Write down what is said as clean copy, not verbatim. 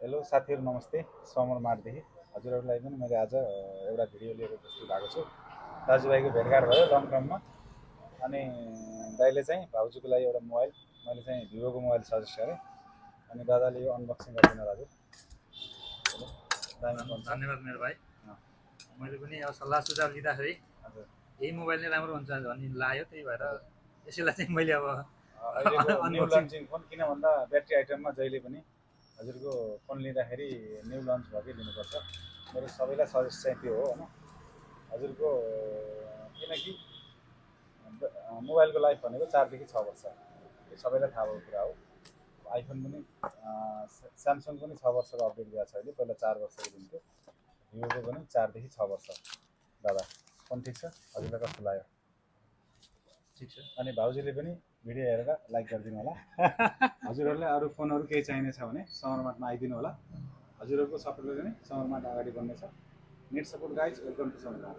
Hello साथीहरू नमस्ते। Summer माडदेखि हजुरहरूलाई पनि मैले आज एउटा भिडियो लिएर उपस्थित भएको छु। दाजुभाइको भेटघाट भयो लङ टर्ममा। अनि दाइले चाहिँ भाउजूको लागि एउटा मोबाइल मैले चाहिँ भिभोको मोबाइल सजेस्ट गरेँ। अनि दादाले यो अनबक्सिङ गरिदिनु दाजु। धन्यवाद मेरो भाइ। मैले पनि अब सल्लाह सुझाव लिँदाखेरि हजुर यही मोबाइल नै राम्रो हुन्छ भन्ने लाग्यो, त्यही भएर यसैलाई चाहिँ मैले अब अहिलेको न्यू लन्चिङ फोन, किन भन्दा ब्याट्री आइटममा जहिले पनि हजुरको फोन लिँदाखेरि न्यू लन्च भएकै लिनुपर्छ। मेरो सबैलाई सजेस्ट चाहिँ त्यो हो होइन हजुरको। किनकि मोबाइलको लाइफ भनेको 4 देखि 6 वर्ष, यो सबैलाई थाहा भएको कुरा हो। आइफोन पनि स्यामसङ पनि 6 वर्षको अपडेट दिएको छ अहिले, पहिला 4 वर्षको दिन्थ्यो। भिभोको पनि 4 देखि 6 वर्ष। दादा फोन ठिक छ? हजुरलाई कस्तो लाग्यो? ठिक छ। अनि भाउजूले पनि भिडियो हेरेर लाइक गरिदिनु होला। हजुरहरूलाई अरू फोनहरू केही चाहिने छ भने समर मार्टमा आइदिनु होला। हजुरहरूको सपोर्टले नै समर मार्ट अगाडि बढ्नेछ। Net support guys, welcome to Samar mart.